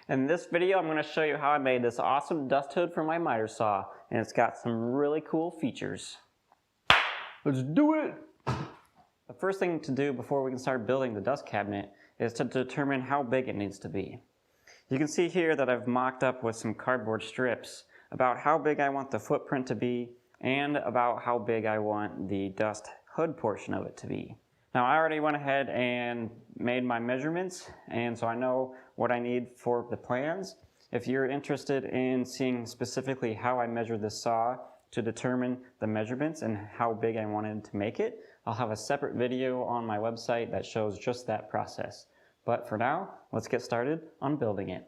In this video, I'm going to show you how I made this awesome dust hood for my miter saw, and it's got some really cool features. Let's do it! The first thing to do before we can start building the dust cabinet is to determine how big it needs to be. You can see here that I've mocked up with some cardboard strips about how big I want the footprint to be and about how big I want the dust hood portion of it to be. Now I already went ahead and made my measurements, and so I know what I need for the plans. If you're interested in seeing specifically how I measured this saw to determine the measurements and how big I wanted to make it, I'll have a separate video on my website that shows just that process. But for now, let's get started on building it.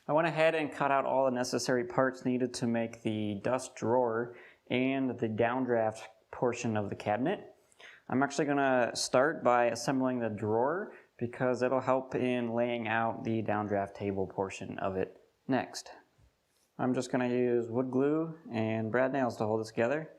I went ahead and cut out all the necessary parts needed to make the dust drawer and the downdraft portion of the cabinet. I'm actually going to start by assembling the drawer because it'll help in laying out the downdraft table portion of it next. I'm just going to use wood glue and brad nails to hold this together.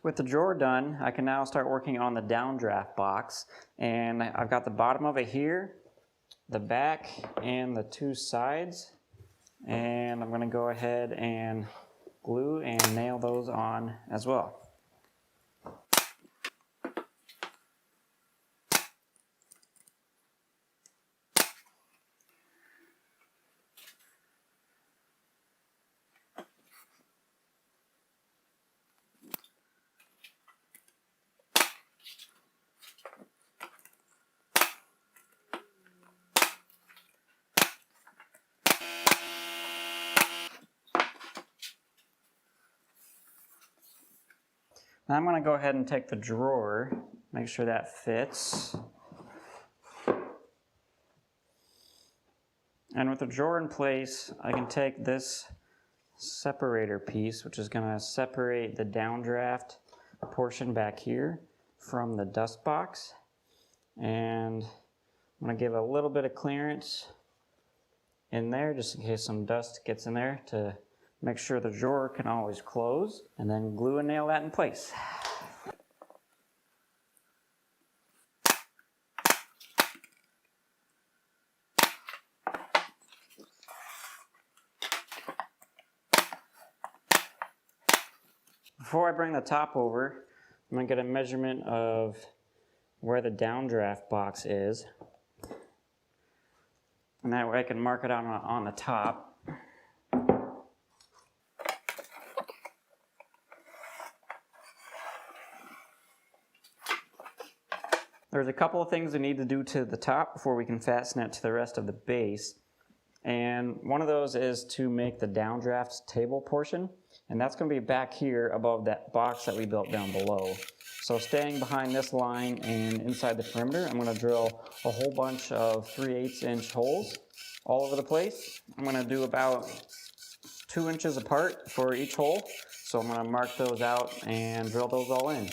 With the drawer done, I can now start working on the downdraft box, and I've got the bottom of it here, the back, and the two sides, and I'm going to go ahead and glue and nail those on as well. Now I'm going to go ahead and take the drawer, make sure that fits. And with the drawer in place, I can take this separator piece, which is going to separate the downdraft portion back here from the dust box. And I'm going to give a little bit of clearance in there just in case some dust gets in there to make sure the drawer can always close, and then glue and nail that in place. Before I bring the top over, I'm going to get a measurement of where the downdraft box is, and that way I can mark it on the top. There's a couple of things we need to do to the top before we can fasten it to the rest of the base. And one of those is to make the downdraft table portion. And that's going to be back here above that box that we built down below. So staying behind this line and inside the perimeter, I'm going to drill a whole bunch of 3/8 inch holes all over the place. I'm going to do about 2 inches apart for each hole. So I'm going to mark those out and drill those all in.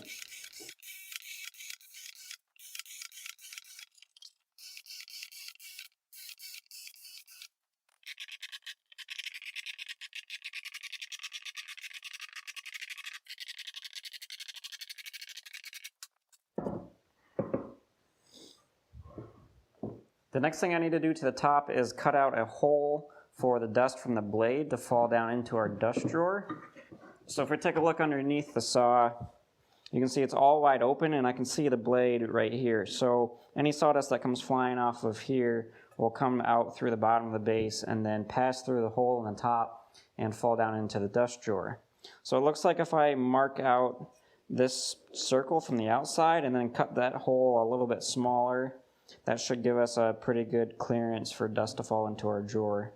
The next thing I need to do to the top is cut out a hole for the dust from the blade to fall down into our dust drawer. So if we take a look underneath the saw, you can see it's all wide open and I can see the blade right here. So any sawdust that comes flying off of here will come out through the bottom of the base and then pass through the hole in the top and fall down into the dust drawer. So it looks like if I mark out this circle from the outside and then cut that hole a little bit smaller, that should give us a pretty good clearance for dust to fall into our drawer.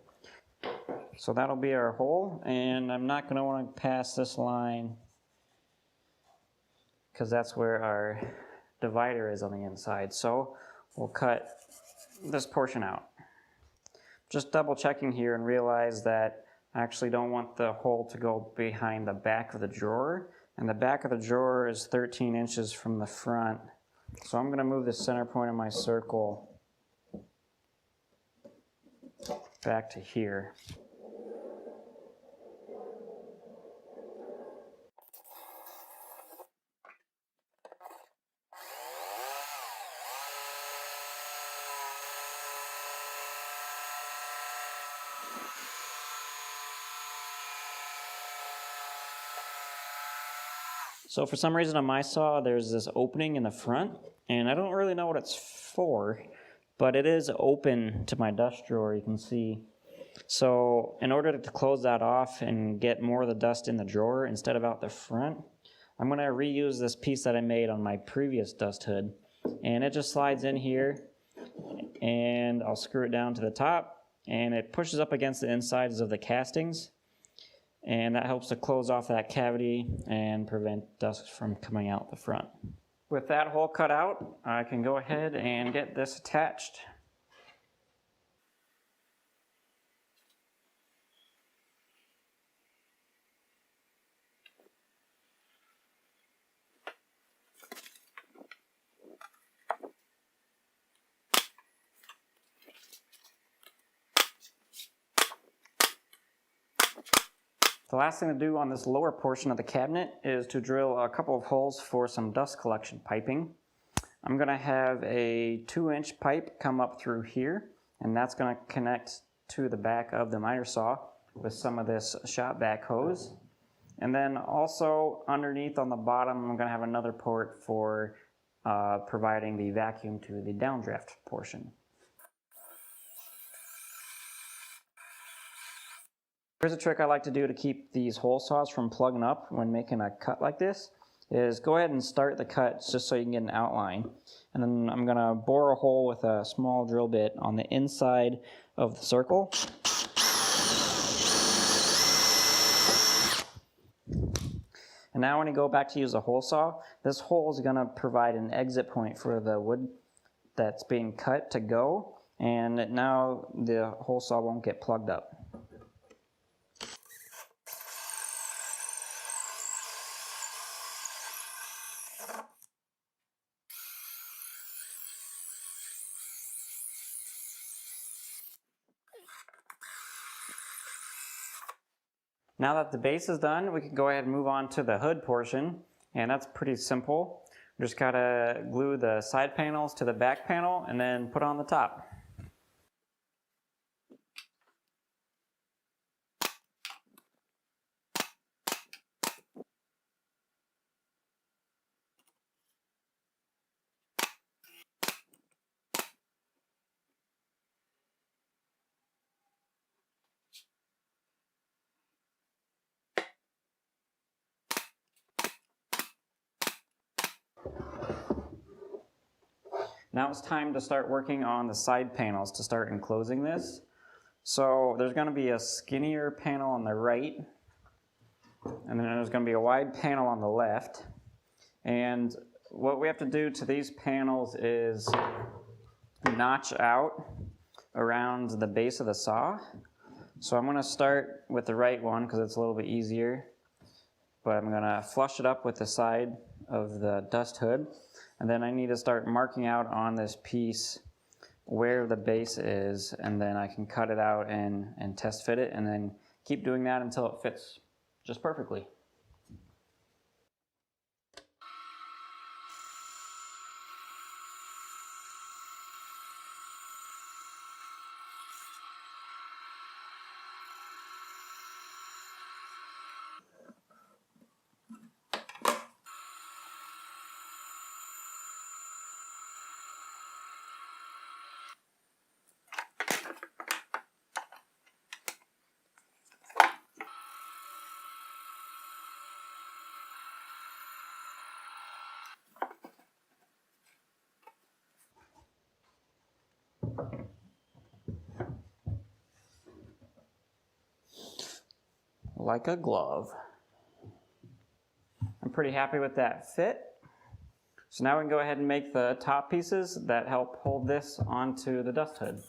So that'll be our hole, and I'm not going to want to pass this line because that's where our divider is on the inside. So we'll cut this portion out. Just double checking here and realize that I actually don't want the hole to go behind the back of the drawer, and the back of the drawer is 13 inches from the front. So I'm going to move the center point of my circle back to here. So for some reason on my saw, there's this opening in the front, and I don't really know what it's for, but it is open to my dust drawer, you can see. So in order to close that off and get more of the dust in the drawer instead of out the front, I'm going to reuse this piece that I made on my previous dust hood. And it just slides in here, and I'll screw it down to the top, and it pushes up against the insides of the castings. And that helps to close off that cavity and prevent dust from coming out the front. With that hole cut out, I can go ahead and get this attached. The last thing to do on this lower portion of the cabinet is to drill a couple of holes for some dust collection piping. I'm going to have a 2-inch pipe come up through here, and that's going to connect to the back of the miter saw with some of this shop vac hose. And then also underneath on the bottom, I'm going to have another port for providing the vacuum to the downdraft portion. Here's a trick I like to do to keep these hole saws from plugging up when making a cut like this, is go ahead and start the cut just so you can get an outline. And then I'm going to bore a hole with a small drill bit on the inside of the circle. And now when you go back to use a hole saw, this hole is going to provide an exit point for the wood that's being cut to go, and now the hole saw won't get plugged up. Now that the base is done, we can go ahead and move on to the hood portion, and that's pretty simple. We just gotta glue the side panels to the back panel and then put on the top. Now it's time to start working on the side panels to start enclosing this. So there's going to be a skinnier panel on the right, and then there's going to be a wide panel on the left. And what we have to do to these panels is notch out around the base of the saw. So I'm going to start with the right one because it's a little bit easier, but I'm going to flush it up with the side of the dust hood, and then I need to start marking out on this piece where the base is, and then I can cut it out and test fit it, and then keep doing that until it fits just perfectly. Like a glove. I'm pretty happy with that fit. So now we can go ahead and make the top pieces that help hold this onto the dust hood.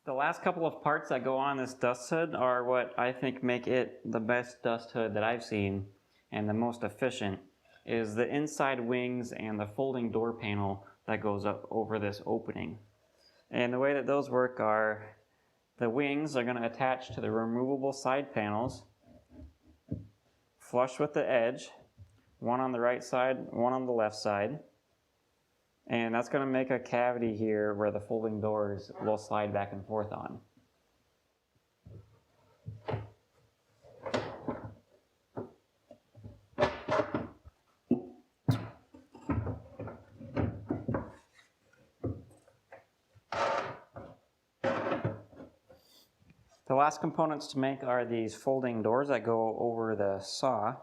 The last couple of parts that go on this dust hood are what I think make it the best dust hood that I've seen and the most efficient, is the inside wings and the folding door panel that goes up over this opening. And the way that those work are, the wings are going to attach to the removable side panels, flush with the edge, one on the right side, one on the left side. And that's going to make a cavity here where the folding doors will slide back and forth on. The last components to make are these folding doors that go over the saw.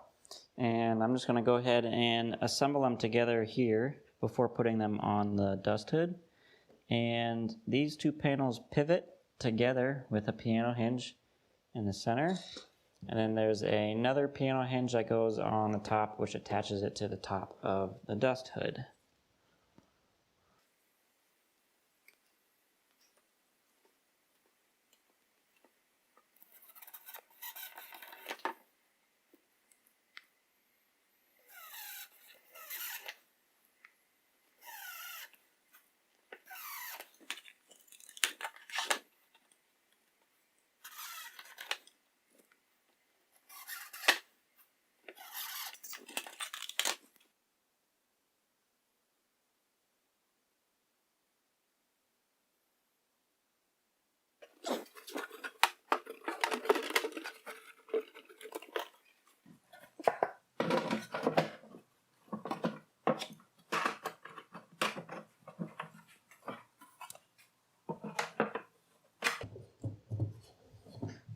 And I'm just going to go ahead and assemble them together here before putting them on the dust hood. And these two panels pivot together with a piano hinge in the center. And then there's another piano hinge that goes on the top, which attaches it to the top of the dust hood.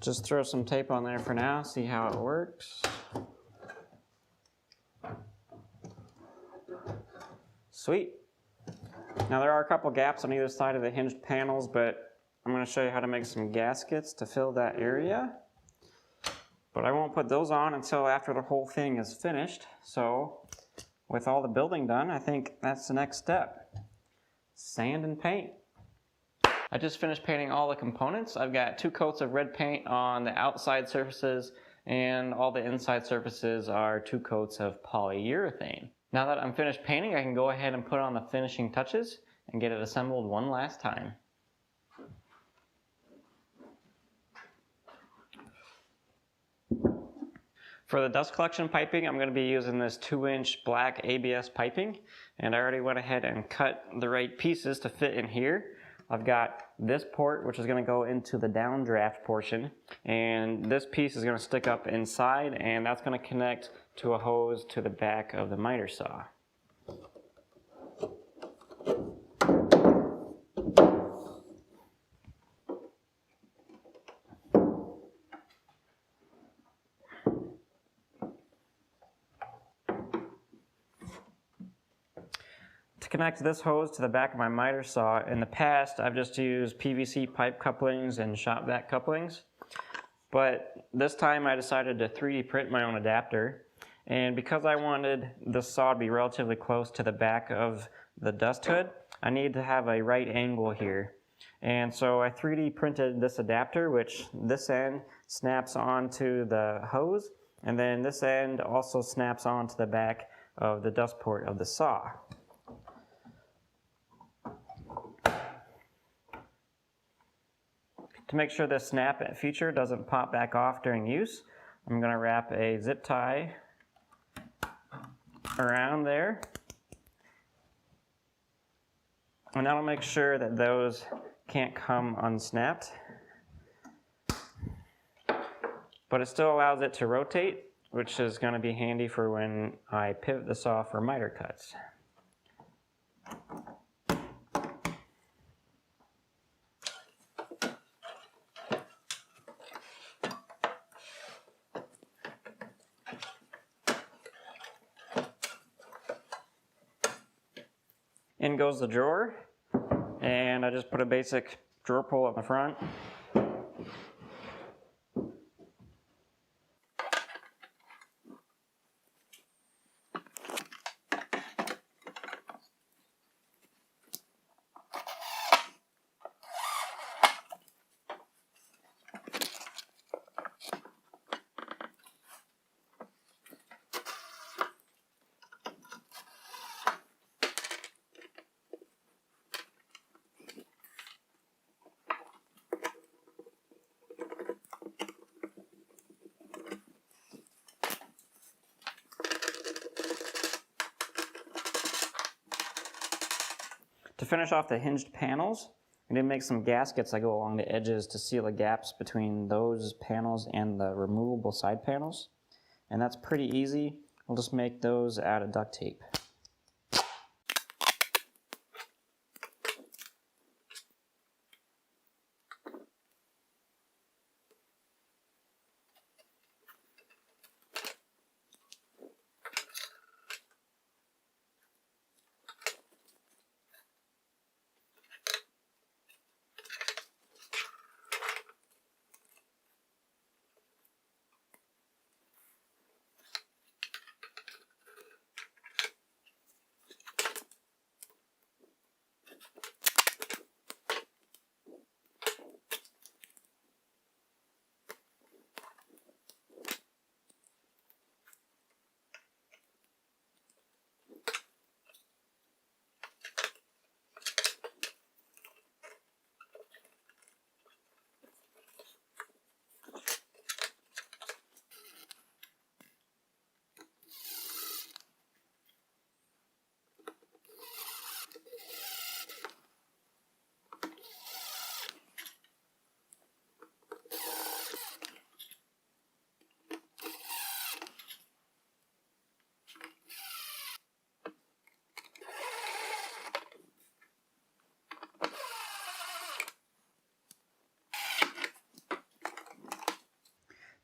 just throw some tape on there for now, see how it works. Sweet. Now there are a couple gaps on either side of the hinged panels, but I'm going to show you how to make some gaskets to fill that area. But I won't put those on until after the whole thing is finished. So with all the building done, I think that's the next step. Sand and paint. I just finished painting all the components. I've got 2 coats of red paint on the outside surfaces, and all the inside surfaces are 2 coats of polyurethane. Now that I'm finished painting, I can go ahead and put on the finishing touches and get it assembled one last time. For the dust collection piping, I'm going to be using this 2-inch black ABS piping, and I already went ahead and cut the right pieces to fit in here. I've got this port, which is going to go into the downdraft portion, and this piece is going to stick up inside, and that's going to connect to a hose to the back of the miter saw. To connect this hose to the back of my miter saw, in the past I've just used PVC pipe couplings and shop vac couplings, but this time I decided to 3D print my own adapter, and because I wanted the saw to be relatively close to the back of the dust hood, I needed to have a right angle here. And so I 3D printed this adapter, which this end snaps onto the hose, and then this end also snaps onto the back of the dust port of the saw. To make sure the snap feature doesn't pop back off during use, I'm going to wrap a zip tie around there. And that'll make sure that those can't come unsnapped. But it still allows it to rotate, which is going to be handy for when I pivot the saw for miter cuts. In goes the drawer, and I just put a basic drawer pull up the front. To finish off the hinged panels, I'm going to make some gaskets that go along the edges to seal the gaps between those panels and the removable side panels. And that's pretty easy. We'll just make those out of duct tape.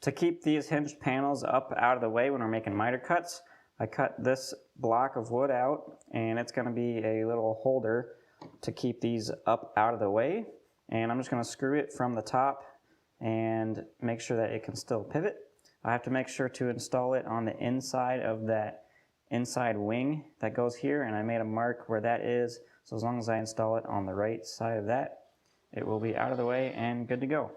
To keep these hinged panels up out of the way when we're making miter cuts, I cut this block of wood out, and it's going to be a little holder to keep these up out of the way. And I'm just going to screw it from the top and make sure that it can still pivot. I have to make sure to install it on the inside of that inside wing that goes here, and I made a mark where that is, so as long as I install it on the right side of that, it will be out of the way and good to go.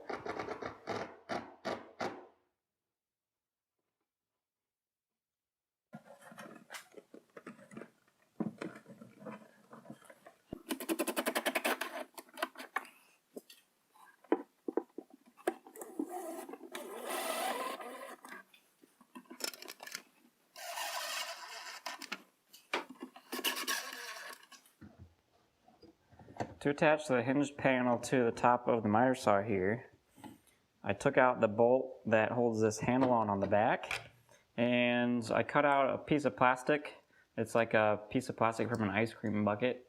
To attach the hinged panel to the top of the miter saw here, I took out the bolt that holds this handle on the back, and I cut out a piece of plastic. It's like a piece of plastic from an ice cream bucket,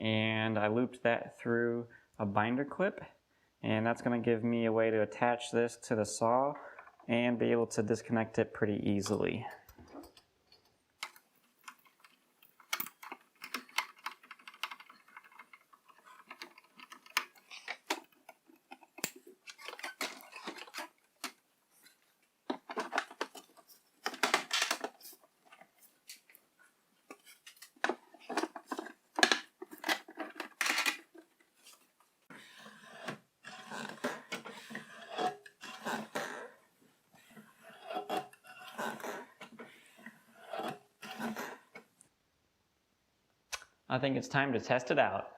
and I looped that through a binder clip, and that's going to give me a way to attach this to the saw and be able to disconnect it pretty easily. I think it's time to test it out.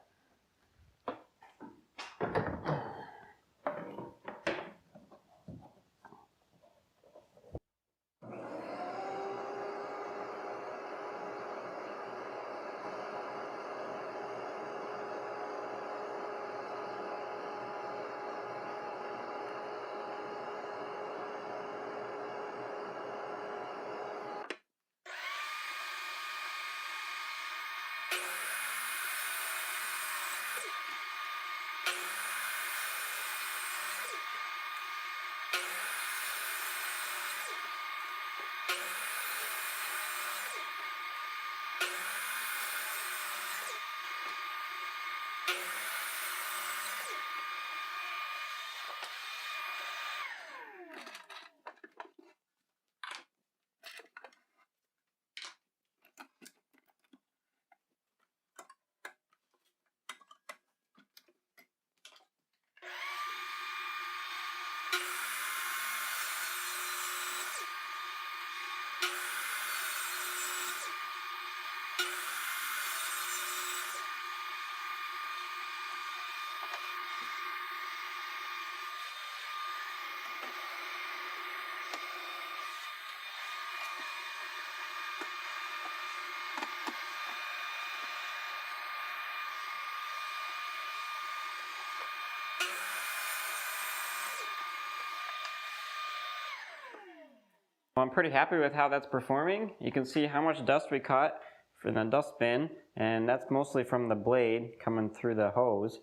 I'm pretty happy with how that's performing. You can see how much dust we caught from the dust bin, and that's mostly from the blade coming through the hose.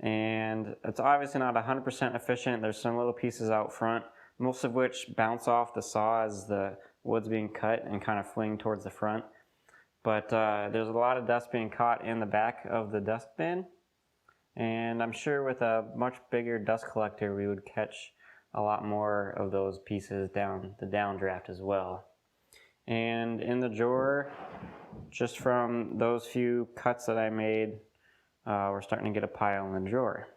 And it's obviously not 100% efficient. There's some little pieces out front, most of which bounce off the saw as the wood's being cut and kind of fling towards the front. But there's a lot of dust being caught in the back of the dust bin, and I'm sure with a much bigger dust collector we would catch a lot more of those pieces down the downdraft as well. And in the drawer, just from those few cuts that I made, we're starting to get a pile in the drawer.